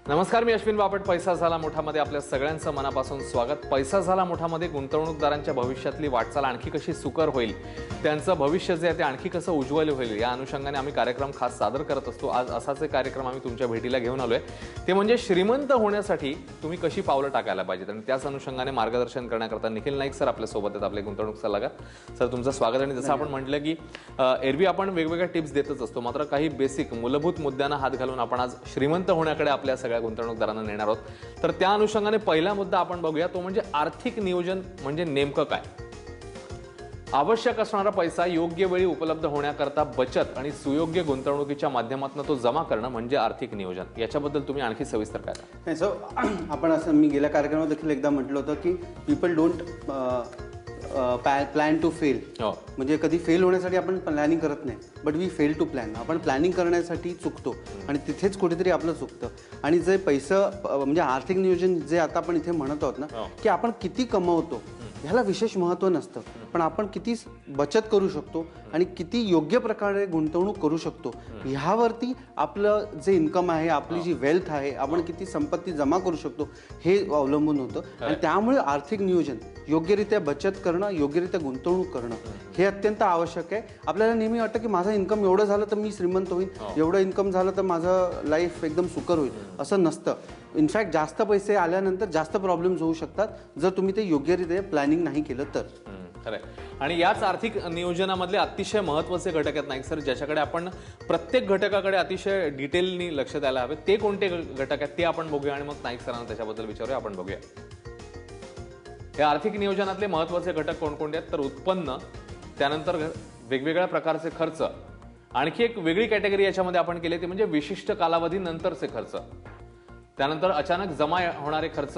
नमस्कार, मी अश्विन बापट. पैसा झाला मोठामध्ये आपल्या सगळ्यांचं मनापासून स्वागत. पैसा झाला मोठामध्ये गुंतवणूकदारांच्या भविष्यातली वाटचाल आणखी कशी सुकर होईल, त्यांचं भविष्य जे आहे ते आणखी कसं उज्ज्वल होईल, या अनुषंगाने आम्ही कार्यक्रम खास सादर करत असतो. आज असाच एक कार्यक्रम आम्ही तुमच्या भेटीला घेऊन आलोय. ते म्हणजे श्रीमंत होण्यासाठी तुम्ही कशी पावलं टाकायला पाहिजेत, आणि त्याच अनुषंगाने मार्गदर्शन करण्याकरता निखिल नाईक सर आपल्या सोबत आहेत, आपले गुंतवणूक सल्लागार. सर, तुमचं स्वागत. आणि जसं आपण म्हटलं की एरवी आपण वेगवेगळ्या टिप्स देतच असतो, मात्र काही बेसिक मूलभूत मुद्द्यांना हात घालून आपण आज श्रीमंत होण्याकडे आपल्या सगळ्या गुंतवणूकदारांना नेणार आहोत. तर त्या अनुषंगाने पहिला मुद्दा आपण बघूया, तो म्हणजे आर्थिक नियोजन म्हणजे नेमकं काय. आवश्यक असणारा पैसा योग्य वेळी उपलब्ध होण्याकरता बचत आणि सुयोग्य गुंतवणुकीच्या माध्यमातून तो जमा करणं म्हणजे आर्थिक नियोजन. याच्याबद्दल तुम्ही आणखी सविस्तर काय नाही. सो आपण असं मी गेल्या कार्यक्रमात देखील एकदा म्हटलं होतं की people don't plan to fail. म्हणजे कधी फेल होण्यासाठी आपण प्लॅनिंग करत नाही, but we fail to plan. आपण प्लॅनिंग करण्यासाठी चुकतो आणि तिथेच कुठेतरी आपलं चुकतं. आणि जे पैसा म्हणजे आर्थिक नियोजन जे आता आपण इथे म्हणत आहोत ना, की आपण किती कमवतो ह्याला विशेष महत्त्व नसतं, पण आपण किती बचत करू शकतो आणि किती योग्य प्रकारे गुंतवणूक करू शकतो ह्यावरती आपलं जे इन्कम आहे, आपली जी वेल्थ आहे, आपण किती संपत्ती जमा करू शकतो हे अवलंबून होतं. आणि त्यामुळे आर्थिक नियोजन, योग्यरित्या बचत करणं, योग्यरित्या गुंतवणूक करणं हे अत्यंत आवश्यक आहे. आपल्याला नेहमी वाटतं की माझं इन्कम एवढं झालं तर मी श्रीमंत होईल, एवढं इन्कम झालं तर माझं लाईफ एकदम सुकर होईल, असं नसतं. इनफॅक्ट जास्त पैसे आल्यानंतर जास्त प्रॉब्लेम्स होऊ शकतात जर तुम्ही ते योग्यरित्या प्लॅनिंग नाही केलं तर. खरंय. आणि याच आर्थिक नियोजनामधले अतिशय महत्त्वाचे घटक आहेत नाईक सर, ज्याच्याकडे आपण प्रत्येक घटकाकडे अतिशय डिटेलनी लक्ष द्यायला हवे. ते कोणते घटक आहेत ते आपण बघूया आणि मग नाईक सरांना त्याच्याबद्दल विचारूया. आपण बघूया हे आर्थिक नियोजनातले महत्त्वाचे घटक कोणकोणते आहेत. तर उत्पन्न, त्यानंतर वेगवेगळ्या प्रकारचे खर्च, आणखी एक वेगळी कॅटेगरी याच्यामध्ये आपण केली ती म्हणजे विशिष्ट कालावधीनंतरचे खर्च, त्यानंतर अचानक जमा होणारे खर्च,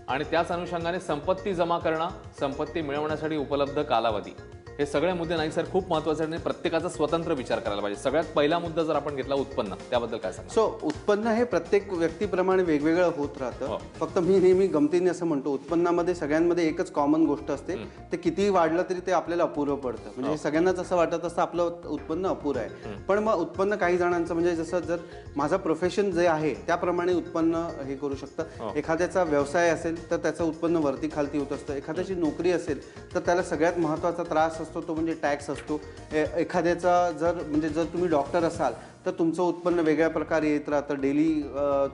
आणि त्याच अनुषंगाने संपत्ती जमा करणं, संपत्ती मिळवण्यासाठी उपलब्ध कालावधी. हे सगळे मुद्दे नाही सर खूप महत्त्वाचे आणि प्रत्येकाचा स्वतंत्र विचार करायला पाहिजे. सगळ्यात पहिला मुद्दा जर आपण घेतला उत्पन्न, त्याबद्दल काय सांगा. सो उत्पन्न हे प्रत्येक व्यक्तीप्रमाणे वेगवेगळं होत राहतं. फक्त मी नेहमी गमतीने असं म्हणतो, उत्पन्नामध्ये सगळ्यांमध्ये एकच कॉमन गोष्ट असते, ते कितीही वाढलं तरी ते आपल्याला अपुरं पडतं. म्हणजे सगळ्यांनाच असं वाटत असतं आपलं उत्पन्न अपुरं आहे. पण मग उत्पन्न काही जणांचं म्हणजे जसं जर माझं प्रोफेशन जे आहे त्याप्रमाणे उत्पन्न हे करू शकतं. एखाद्याचा व्यवसाय असेल तर त्याचं उत्पन्न वरती खालती होत असतं. एखाद्याची नोकरी असेल तर त्याला सगळ्यात महत्त्वाचा त्रास असतो तो म्हणजे टॅक्स असतो. एखाद्याचा जर तुम्ही डॉक्टर असाल तर तुमचं उत्पन्न वेगळ्या प्रकारे येत राहतं. डेली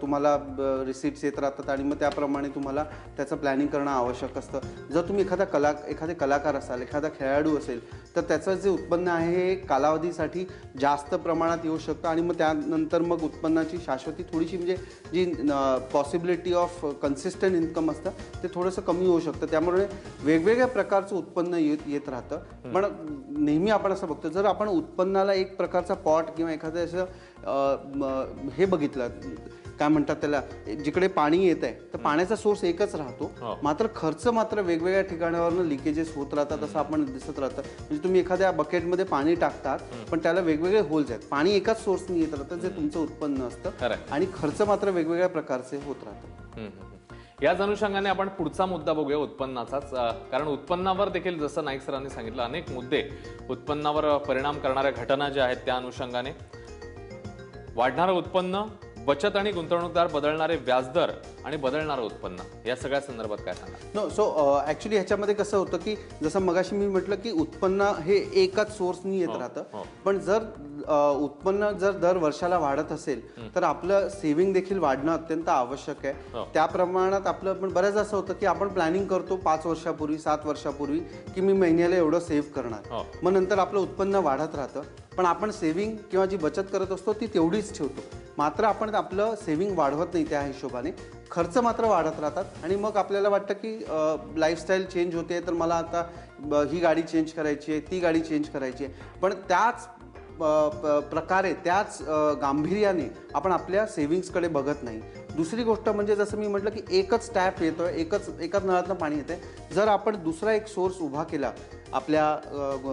तुम्हाला रिसिप्ट्स येत राहतात आणि मग त्याप्रमाणे तुम्हाला त्याचं प्लॅनिंग करणं आवश्यक असतं. जर तुम्ही एखादे कलाकार असाल, एखादा खेळाडू असेल तर त्याचं जे उत्पन्न आहे हे कालावधीसाठी जास्त प्रमाणात येऊ शकतं आणि मग त्यानंतर मग उत्पन्नाची शाश्वती थोडीशी म्हणजे जी पॉसिबिलिटी ऑफ कन्सिस्टंट इन्कम असतं ते थोडंसं कमी होऊ शकतं. त्यामुळे वेगवेगळ्या प्रकारचं उत्पन्न येत राहतं. पण नेहमी आपण असं बघतो, जर आपण उत्पन्नाला एक प्रकारचा पॉट किंवा एखाद्या हे बघितलं, काय म्हणतात त्याला, जिकडे पाणी येत आहे तर पाण्याचा सोर्स एकच राहतो, मात्र खर्च मात्र वेगवेगळ्या ठिकाणावरून लिकेजेस होत राहतात असं आपण दिसत राहतं. म्हणजे तुम्ही एखाद्या बकेटमध्ये पाणी टाकतात पण त्याला वेगवेगळे होल्स आहेत. पाणी एकाच सोर्सने येत राहतं जे तुमचं उत्पन्न असतं आणि खर्च मात्र वेगवेगळ्या प्रकारचे होत राहतात. याच अनुषंगाने आपण पुढचा मुद्दा बघूया उत्पन्नाचाच, कारण उत्पन्नावर देखील जसं नाईक सरांनी सांगितलं अनेक मुद्दे उत्पन्नावर परिणाम करणाऱ्या घटना ज्या आहेत त्या अनुषंगाने वाढणारं उत्पन्न, बचत आणि गुंतवणूकदार, बदलणारे व्याजदर आणि बदलणारं उत्पन्न, या सगळ्या संदर्भात काय सांगा. नो. सो ॲक्च्युली ह्याच्यामध्ये कसं होतं की जसं मगाशी मी म्हटलं की उत्पन्न हे एकाच सोर्सनी येत राहतं. पण जर उत्पन्न जर दर वर्षाला वाढत असेल तर आपलं सेव्हिंग देखील वाढणं अत्यंत आवश्यक आहे. त्या प्रमाणात आपलं पण बऱ्याच असं होतं की आपण प्लॅनिंग करतो 5 वर्षापूर्वी 7 वर्षापूर्वी की मी महिन्याला एवढं सेव्ह करणार, मग नंतर आपलं उत्पन्न वाढत राहतं पण आपण सेव्हिंग किंवा जी बचत करत असतो ती तेवढीच ठेवतो. मात्र आपण आपलं सेव्हिंग वाढवत नाही, त्या हिशोबाने खर्च मात्र वाढत राहतात. आणि मग आपल्याला वाटतं की लाईफस्टाईल चेंज होते तर मला आता ही गाडी चेंज करायची आहे, ती गाडी चेंज करायची आहे. पण त्याच प्रकारे त्याच गांभीर्याने आपण आपल्या सेव्हिंग्सकडे बघत नाही. दुसरी गोष्ट म्हणजे जसं मी म्हटलं की एकच टॅप येतोय, एकाच नळातनं पाणी येतंय. जर आपण दुसरा एक सोर्स उभा केला आपल्या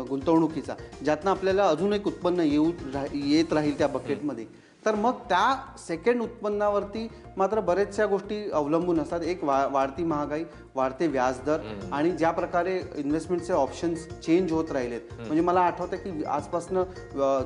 गुंतवणुकीचा, ज्यातनं आपल्याला अजून एक उत्पन्न येत राहील त्या बकेटमध्ये, तर मग त्या सेकंड उत्पन्नावरती मात्र बरेचशा गोष्टी अवलंबून असतात. एक वाढती महागाई, वाढते व्याजदर आणि ज्या प्रकारे इन्व्हेस्टमेंटचे ऑप्शन्स चेंज होत राहिलेत. म्हणजे मला आठवतं की आजपासून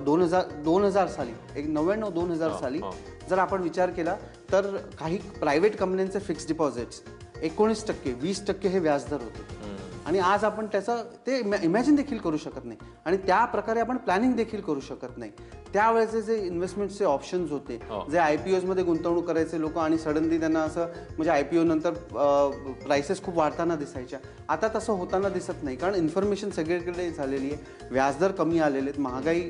2000 साली, एक 99-2000 साली जर आपण विचार केला तर काही प्रायव्हेट कंपन्यांचे फिक्स्ड डिपॉझिट्स 19%, 20% हे व्याजदर होते. आणि आज आपण त्याचं ते इमॅजिन देखील करू शकत नाही आणि त्या प्रकारे आपण प्लॅनिंग देखील करू शकत नाही. त्यावेळेचे जे इन्व्हेस्टमेंटचे ऑप्शन्स होते, जे IPOs मध्ये गुंतवणूक करायचे लोक आणि सडनली त्यांना असं म्हणजे IPO नंतर प्राइसेस खूप वाढताना दिसायच्या. आता तसं होताना दिसत नाही, कारण इन्फॉर्मेशन सगळीकडे झालेली आहे, व्याजदर कमी आलेले आहेत, महागाई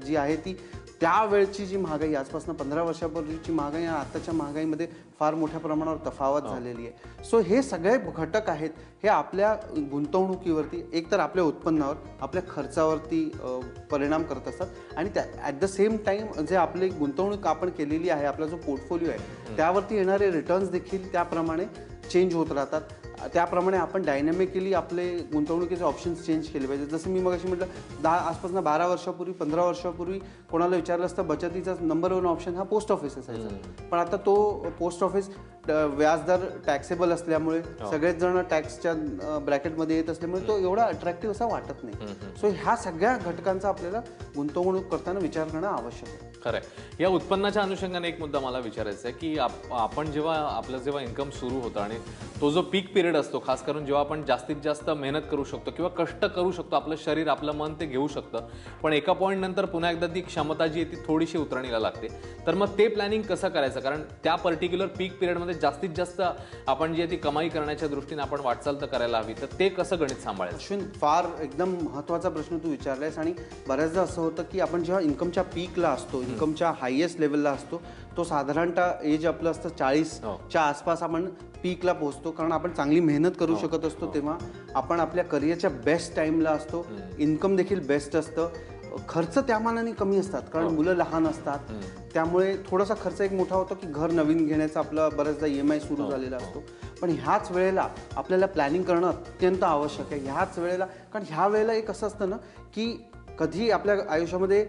जी आहे ती त्यावेळची जी महागाई, आजपासून 15 वर्षापूर्वीची महागाई आणि आताच्या महागाईमध्ये फार मोठ्या प्रमाणावर तफावत झालेली आहे. सो हे सगळे घटक आहेत, हे आपल्या गुंतवणुकीवरती, एकतर आपल्या उत्पन्नावर, आपल्या खर्चावरती परिणाम करत असतात आणि त्या ॲट द सेम टाइम जे आपली गुंतवणूक आपण केलेली आहे, आपला जो पोर्टफोलिओ आहे त्यावरती येणारे रिटर्न्स देखील त्याप्रमाणे चेंज होत राहतात. त्याप्रमाणे आपण डायनॅमिकली आपले गुंतवणुकीचे ऑप्शन्स चेंज केले पाहिजे. जसं मी मगाशी म्हटलं, आजपासून 12 वर्षापूर्वी, 15 वर्षापूर्वी कोणाला विचारलं असतं बचतीचा नंबर 1 ऑप्शन हा पोस्ट ऑफिस असायचा. पण आता तो पोस्ट ऑफिस व्याजदर टॅक्सेबल असल्यामुळे, सगळेच जण टॅक्सच्या ब्रॅकेटमध्ये येत असल्यामुळे तो एवढा अट्रॅक्टिव्ह असा वाटत नाही. सो ह्या सगळ्या घटकांचा आपल्याला गुंतवणूक करताना विचार करणं आवश्यक आहे. खरं आहे. या उत्पन्नाच्या अनुषंगाने एक मुद्दा मला विचारायचा आहे की आपण जेव्हा इन्कम सुरू होतं आणि तो जो पीक पिरियड असतो, खास करून जेव्हा आपण जास्तीत जास्त मेहनत करू शकतो किंवा कष्ट करू शकतो, आपलं शरीर आपलं मन ते घेऊ शकतं, पण एका पॉईंट नंतर पुन्हा एकदा ती क्षमता जी आहे ती थोडीशी उतरणीला लागते. तर मग ते प्लॅनिंग कसं करायचं? कारण त्या पर्टिक्युलर पीक पिरियडमध्ये जास्तीत जास्त आपण जी आहे ती कमाई करण्याच्या दृष्टीने आपण वाटचाल तर करायला हवी, तर ते कसं गणित सांभाळायचं? अश्विन, फार एकदम महत्त्वाचा प्रश्न तू विचारलायस. आणि बऱ्याचदा असं होतं की आपण जेव्हा इन्कमच्या पीकला असतो, इन्कमच्या हायेस्ट लेवलला असतो, तो साधारणतः एज आपलं असतं 40च्या आसपास आपण पीकला पोहोचतो, कारण आपण चांगली मेहनत करू शकत असतो, तेव्हा आपण आपल्या करिअरच्या बेस्ट टाईमला असतो, इन्कम देखील बेस्ट असतं, खर्च त्या मानाने कमी असतात कारण मुलं लहान असतात, त्यामुळे थोडासा खर्च एक मोठा होतो की घर नवीन घेण्याचा आपला बऱ्याचदा EMI सुरू झालेला असतो. पण ह्याच वेळेला आपल्याला प्लॅनिंग करणं अत्यंत आवश्यक आहे. ह्याच वेळेला, कारण ह्या वेळेला एक असं असतं ना की कधी आपल्या आयुष्यामध्ये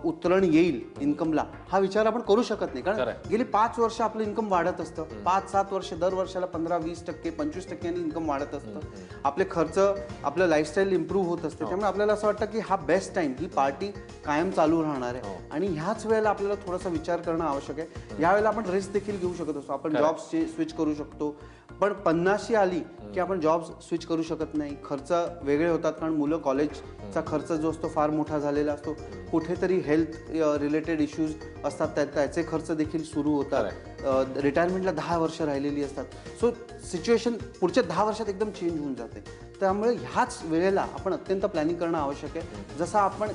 उतरण येईल इन्कमला, हा विचार आपण करू शकत नाही. कारण गेली 5 वर्ष आपलं इन्कम वाढत असतं, 5-7 वर्ष, दर वर्षाला 15-20%, 25% इन्कम वाढत असतं, आपले खर्च, आपलं लाईफस्टाईल इम्प्रूव्ह होत असते. त्यामुळे आपल्याला असं वाटतं की हा बेस्ट टाइम, ही पार्टी कायम चालू राहणार आहे. आणि ह्याच वेळेला आपल्याला थोडासा विचार करणं आवश्यक आहे. यावेळेला आपण रिस्क देखील घेऊ शकत असतो, आपण जॉब स्विच करू शकतो. पण 50शी आली की आपण जॉब स्विच करू शकत नाही, खर्च वेगळे होतात, कारण मुलं, कॉलेजचा खर्च जो असतो फार मोठा झालेला असतो, कुठेतरी हेल्थ रिलेटेड इश्यूज असतात, त्याचे खर्च देखील सुरू होतात, रिटायरमेंटला 10 वर्ष राहिलेली असतात. सो सिच्युएशन पुढच्या 10 वर्षात एकदम चेंज होऊन जाते. त्यामुळे ह्याच वेळेला आपण अत्यंत प्लॅनिंग करणं आवश्यक आहे. जसं आपण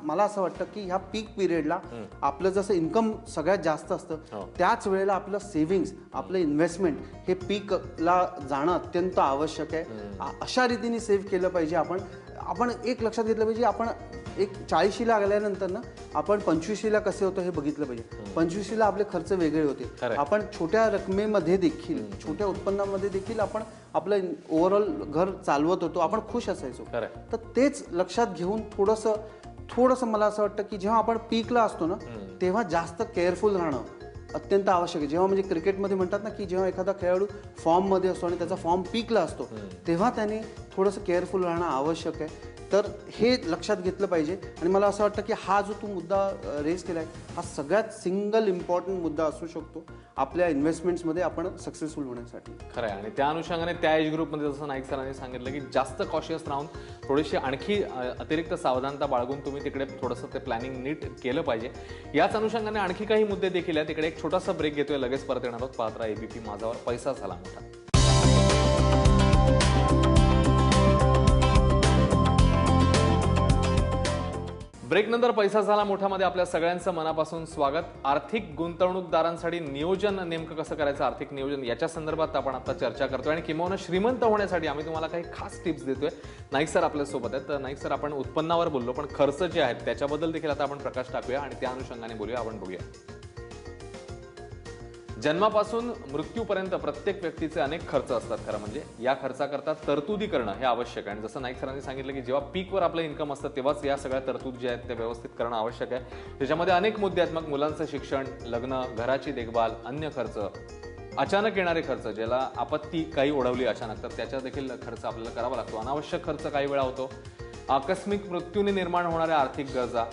मला असं वाटतं की ह्या पीक पिरियडला आपलं जसं इन्कम सगळ्यात जास्त असतं, त्याच वेळेला आपलं सेव्हिंग्स, आपलं इन्व्हेस्टमेंट हे पीकला जाणं अत्यंत आवश्यक आहे. अशा रीतीने सेव्ह केलं पाहिजे. आपण एक लक्षात घेतलं पाहिजे, आपण एक 40शीला आल्यानंतर ना आपण 25शीला कसे होतं हे बघितलं पाहिजे. 25शीला आपले खर्च वेगळे होते, आपण छोट्या रकमेमध्ये देखील, छोट्या उत्पन्नामध्ये देखील आपण आपलं ओव्हरऑल घर चालवत होतो, आपण खुश असायचो. तर तेच लक्षात घेऊन थोडंसं मला असं वाटतं की जेव्हा आपण पीकला असतो ना, तेव्हा जास्त केअरफुल राहणं अत्यंत आवश्यक आहे. जेव्हा म्हणजे क्रिकेटमध्ये म्हणतात ना की जेव्हा एखादा खेळाडू फॉर्ममध्ये असतो आणि त्याचा फॉर्म पीकला असतो, तेव्हा त्याने थोडंसं केअरफुल राहणं आवश्यक आहे. तर हे लक्षात घेतलं पाहिजे. आणि मला असं वाटतं की हा जो तू मुद्दा रेज केला आहे, हा सगळ्यात सिंगल इम्पॉर्टंट मुद्दा असू शकतो आपल्या इन्व्हेस्टमेंट्समध्ये आपण सक्सेसफुल होण्यासाठी. खरं आहे. आणि त्या अनुषंगाने त्या एज ग्रुपमध्ये जसं नाईक सरांनी सांगितलं की जास्त कॉशियस राहून थोडीशी आणखी अतिरिक्त सावधानता बाळगून तुम्ही तिकडे थोडंसं ते प्लॅनिंग नीट केलं पाहिजे. याच अनुषंगाने आणखी काही मुद्दे देखील आहेत. तिकडे एक छोटासा ब्रेक घेतोय, लगेच परत येणार आहोत. पाहत राहा ABP माझावर, पैसा झाला मोठा. ब्रेकनंतर पैसा झाला मोठामध्ये आपल्या सगळ्यांचं मनापासून स्वागत. आर्थिक गुंतवणूकदारांसाठी नियोजन नेमकं कसं करायचं, आर्थिक नियोजन याच्या संदर्भात आपण आता चर्चा करतोय आणि किंवा श्रीमंत होण्यासाठी आम्ही तुम्हाला काही खास टिप्स देतोय. नाईक सर आपल्यासोबत आहेत. तर नाईक सर, आपण उत्पन्नावर बोललो, पण खर्च जे आहेत त्याच्याबद्दल देखील आता आपण प्रकाश टाकूया आणि त्या अनुषंगाने बोलूया. आपण बघूया. जन्मापासून मृत्यूपर्यंत प्रत्येक व्यक्तीचे अनेक खर्च असतात. खरं म्हणजे या खर्चाकरता तरतुदी करणं हे आवश्यक आहे. आणि जसं नाईक सरांनी सांगितलं की जेव्हा पीकवर आपलं इन्कम असतं तेव्हाच या सगळ्या तरतुदी ज्या आहेत त्या व्यवस्थित करणं आवश्यक आहे. त्याच्यामध्ये अनेक मुद्दे आहेत. मग मुलांचं शिक्षण, लग्न, घराची देखभाल, अन्य खर्च, अचानक येणारे खर्च, ज्याला आपत्ती काही ओढवली अचानक तर त्याचा देखील खर्च आपल्याला करावा लागतो. अनावश्यक खर्च काही वेळा होतो. आकस्मिक मृत्यूने निर्माण होणाऱ्या आर्थिक गरजा,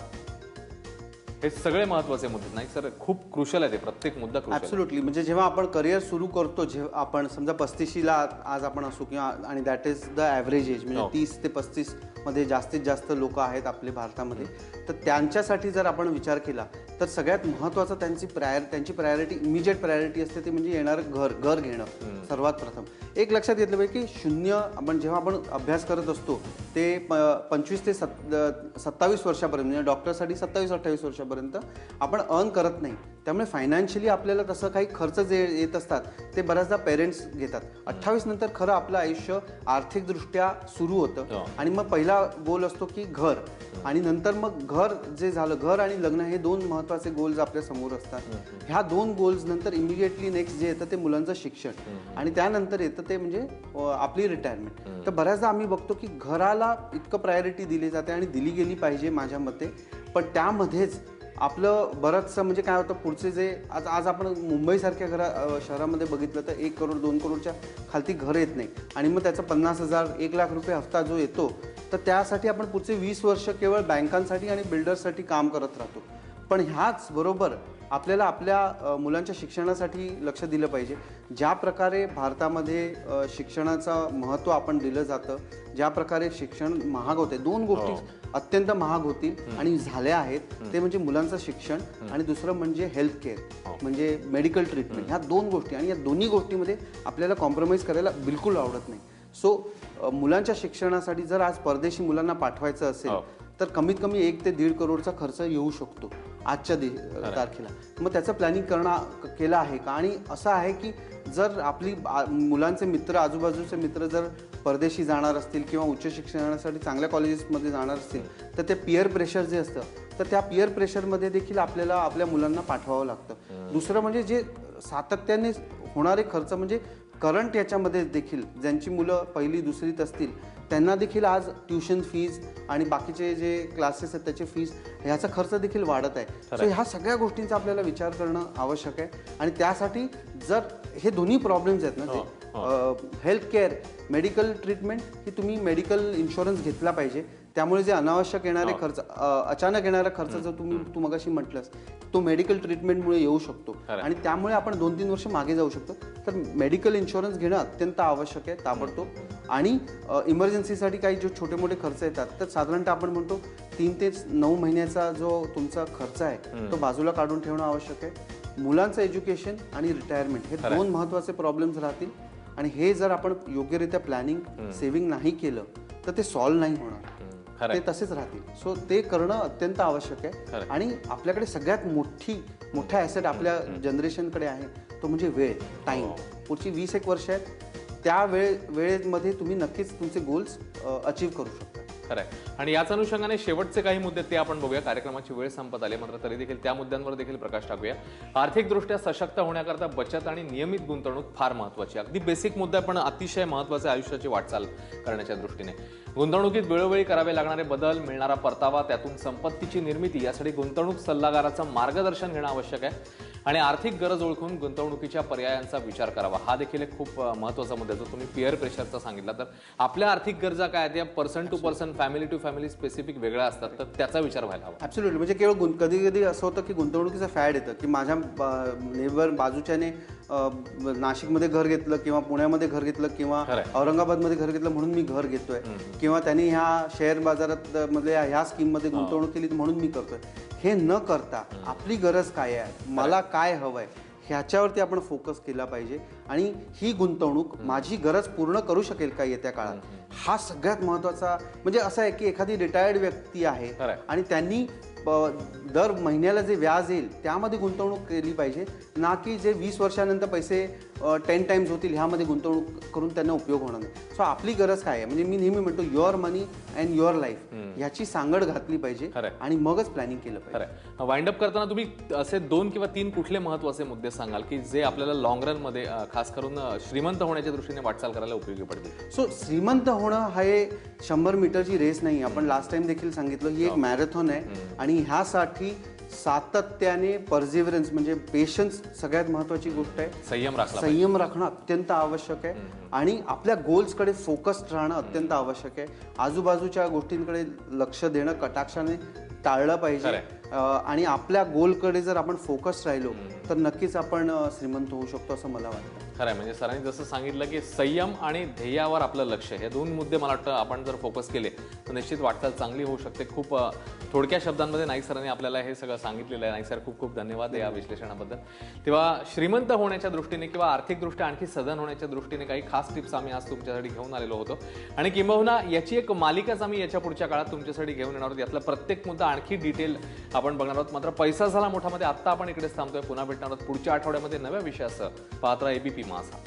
हे सगळे महत्त्वाचे मुद्दे नाही सर, खूप क्रुशल आहे ते. प्रत्येक मुद्दा क्रुशल. ॲब्सोल्युटली. म्हणजे जेव्हा आपण करिअर सुरू करतो, जेव्हा आपण समजा 35ला आज आपण असू किंवा आणि that is the average age, म्हणजे 30 ते 35 मध्ये जास्तीत जास्त लोक आहेत आपले भारतामध्ये. तर त्यांच्यासाठी जर आपण विचार केला तर सगळ्यात महत्त्वाचं त्यांची प्रायोरिटी, इमिजिएट प्रायोरिटी असते ते म्हणजे येणारं घर घेणं. सर्वात प्रथम एक लक्षात घेतलं पाहिजे की शून्य, आपण जेव्हा आपण अभ्यास करत असतो ते 25 ते 27 वर्षापर्यंत, म्हणजे डॉक्टरसाठी 27-28 वर्षापर्यंत आपण अर्न करत नाही. त्यामुळे फायनान्शियली आपल्याला तसं काही खर्च जे येत असतात ते बऱ्याचदा पेरेंट्स घेतात. 28 नंतर खरं आपलं आयुष्य आर्थिकदृष्ट्या सुरू होतं. आणि मग पहिला गोल असतो की घर, आणि नंतर मग घर जे झालं, घर आणि लग्न हे दोन महत्त्वाचे गोल्स आपल्या समोर असतात. ह्या दोन गोल्स नंतर इमिडिएटली नेक्स्ट जे येतं ते मुलांचं शिक्षण, आणि त्यानंतर येतं ते म्हणजे आपली रिटायरमेंट. तर बऱ्याचदा आम्ही बघतो की घराला इतकं प्रायोरिटी दिली जाते आणि दिली गेली पाहिजे माझ्या मते. पण त्यामध्येच आपलं बरंचसं म्हणजे काय होतं, पुढचे जे आज आपण मुंबईसारख्या शहरामध्ये बघितलं तर 1 करोड 2 करोडच्या खालती घर येत नाही. आणि मग त्याचा 50,000 1 लाख रुपये हफ्ता जो येतो, तर त्यासाठी आपण पुढचे 20 वर्ष केवळ बँकांसाठी आणि बिल्डर्ससाठी काम करत राहतो. पण ह्याच बरोबर आपल्याला आपल्या मुलांच्या शिक्षणासाठी लक्ष दिलं पाहिजे. ज्या प्रकारे भारतामध्ये शिक्षणाचं महत्त्व आपण दिलं जातं, ज्या प्रकारे शिक्षण महाग होते, दोन गोष्टी अत्यंत महाग होतील आणि झाल्या आहेत. ते म्हणजे मुलांचं शिक्षण आणि दुसरं म्हणजे हेल्थ केअर, म्हणजे मेडिकल ट्रीटमेंट. ह्या दोन गोष्टी, आणि या दोन्ही गोष्टीमध्ये आपल्याला कॉम्प्रोमाइज करायला बिलकुल आवडत नाही. सो मुलांच्या शिक्षणासाठी जर आज परदेशी मुलांना पाठवायचं असेल तर कमीत कमी 1 ते 1.5 करोडचा खर्च येऊ शकतो आजच्या तारखेला. मग त्याचं प्लॅनिंग केलं आहे का? आणि असं आहे की जर आपली मुलांचे मित्र, आजूबाजूचे मित्र जर परदेशी जाणार असतील किंवा उच्च शिक्षणासाठी चांगल्या कॉलेजेसमध्ये जाणार असतील तर ते पिअर प्रेशर जे असतं, तर त्या पिअर प्रेशरमध्ये देखील आपल्याला आपल्या मुलांना पाठवावं लागतं. दुसरं म्हणजे जे सातत्याने होणारे खर्च, म्हणजे करंट याच्यामध्ये देखील ज्यांची मुलं 1ली 2रीत असतील त्यांना देखील आज ट्युशन फीज आणि बाकीचे जे क्लासेस आहेत त्याचे फीज, ह्याचा खर्च देखील वाढत आहे. सो ह्या सगळ्या गोष्टींचा आपल्याला विचार करणं आवश्यक आहे. आणि त्यासाठी जर हे दोन्ही प्रॉब्लेम्स आहेत ना, जे हेल्थ केअर, मेडिकल ट्रीटमेंट, ही तुम्ही मेडिकल इन्शुरन्स घेतला पाहिजे. त्यामुळे जे अनावश्यक येणारे खर्च, अचानक येणारा खर्च जो तू मगाशी म्हटलंस, तो मेडिकल ट्रीटमेंटमुळे येऊ शकतो आणि त्यामुळे आपण 2-3 वर्ष मागे जाऊ शकतो. तर मेडिकल इन्शुरन्स घेणं अत्यंत आवश्यक आहे ताबडतोब. आणि इमर्जन्सीसाठी काही जो छोटे मोठे खर्च येतात, तर साधारणतः आपण म्हणतो 3 ते 9 महिन्याचा जो तुमचा खर्च आहे तो बाजूला काढून ठेवणं आवश्यक आहे. मुलांचं एज्युकेशन आणि रिटायरमेंट हे दोन महत्त्वाचे प्रॉब्लेम्स राहतील. आणि हे जर आपण योग्यरित्या प्लॅनिंग, सेव्हिंग नाही केलं तर ते सॉल्व्ह नाही होणार, ते तसेच राहतील. सो ते करणं अत्यंत आवश्यक आहे. आणि आपल्याकडे सगळ्यात मोठा ॲसेट आपल्या जनरेशनकडे आहे तो म्हणजे वेळ, टाईम. पुढची 20-1 वर्ष आहेत, त्या वेळेमध्ये तुम्ही नक्कीच तुमचे गोल्स अचीव्ह करू शकता. खरं आहे. आणि याच अनुषंगाने शेवटचे काही मुद्दे ते आपण बघूया. कार्यक्रमाची वेळ संपत आली, मात्र तरी देखील त्या मुद्द्यांवर देखील प्रकाश टाकूया. आर्थिकदृष्ट्या सशक्त होण्याकरता बचत आणि नियमित गुंतवणूक फार महत्त्वाची. अगदी बेसिक मुद्दा पण अतिशय महत्त्वाचा आयुष्याची वाटचाल करण्याच्या दृष्टीने. गुंतवणुकीत वेळोवेळी करावे लागणारे बदल, मिळणारा परतावा, त्यातून संपत्तीची निर्मिती, यासाठी गुंतवणूक सल्लागाराचं मार्गदर्शन घेणं आवश्यक आहे. आणि आर्थिक गरज ओळखून गुंतवणुकीच्या पर्यायांचा विचार करावा. हा देखील एक खूप महत्त्वाचा मुद्दा जो तुम्ही पिअर प्रेशरचा सांगितला. तर आपल्या आर्थिक गरजा काय आहेत, या person to person, family to family specific वेगळ्या असतात, तर त्याचा विचार व्हायला हवा. ॲब्सोल्युटली. म्हणजे केवळ कधी असं होतं की गुंतवणुकीचं फॅड येतं की माझ्या नेबर बाजूच्याने नाशिकमध्ये घर घेतलं किंवा पुण्यामध्ये घर घेतलं किंवा औरंगाबादमध्ये घर घेतलं म्हणून मी घर घेतोय, किंवा त्यांनी ह्या शेअर बाजारात मधल्या ह्या स्कीममध्ये गुंतवणूक केली म्हणून मी करतोय. हे न करता आपली गरज काय आहे, मला काय हवंय, ह्याच्यावरती आपण फोकस केला पाहिजे. आणि ही गुंतवणूक माझी गरज पूर्ण करू शकेल का येत्या काळात, हा सगळ्यात महत्त्वाचा. म्हणजे असं आहे की एखादी रिटायर्ड व्यक्ती आहे आणि त्यांनी दर महिन्याला जे व्याज येईल त्यामध्ये गुंतवणूक केली पाहिजे, ना की जे 20 वर्षानंतर पैसे 10 टाइम्स होतील ह्यामध्ये गुंतवणूक करून त्यांना उपयोग होणार नाही. सो आपली गरज काय आहे, म्हणजे मी नेहमी म्हणतो your money and your life ह्याची सांगड घातली पाहिजे आणि मगच प्लॅनिंग केलं पाहिजे. खरं. वाइंड अप करताना तुम्ही असे 2 किंवा 3 कुठले महत्त्वाचे मुद्दे सांगाल की जे आपल्याला लॉंग रन मध्ये खास करून श्रीमंत होण्याच्या दृष्टीने वाटचाल करायला उपयोगी पडतील? सो श्रीमंत होणं हा 100 मीटरची रेस नाही. आपण लास्ट टाइम देखील सांगितलं ही एक मॅरेथॉन आहे आणि ह्यासाठी सातत्याने परसिव्हरन्स म्हणजे पेशन्स सगळ्यात महत्वाची गोष्ट आहे. संयम राखणं अत्यंत आवश्यक आहे आणि आपल्या गोल्सकडे फोकस्ड राहणं अत्यंत आवश्यक आहे. आजूबाजूच्या गोष्टींकडे लक्ष देणं कटाक्षाने टाळलं पाहिजे आणि आपल्या गोलकडे जर आपण फोकस राहिलो तर नक्कीच आपण श्रीमंत होऊ शकतो असं मला वाटतं. खरं आहे. म्हणजे सरांनी जसं सांगितलं की संयम आणि ध्येयावर आपलं लक्ष, हे 2 मुद्दे मला वाटतं आपण जर फोकस केले तर निश्चित वाटचाल चांगली होऊ शकते. खूप थोडक्या शब्दांमध्ये नाईक सरांनी आपल्याला हे सगळं सांगितलेलं आहे. नाईक सर खूप खूप धन्यवाद या विश्लेषणाबद्दल. तेव्हा श्रीमंत होण्याच्या दृष्टीने किंवा आर्थिकदृष्ट्या आणखी सधन होण्याच्या दृष्टीने काही खास टिप्स आम्ही आज तुमच्यासाठी घेऊन आलेलो होतो आणि किंबहुना याची एक मालिकाच आम्ही याच्या पुढच्या काळात तुमच्यासाठी घेऊन येणार आहोत. यातला प्रत्येक मुद्दा आणखी डिटेल आपण बघणार आहोत. मात्र पैसा झाला मोठामध्ये आत्ता आपण इकडेच थांबतोय. पुन्हा भेटणार आहोत पुढच्या आठवड्यामध्ये नव्या विषयासह. पाहत राहा ABP माझा.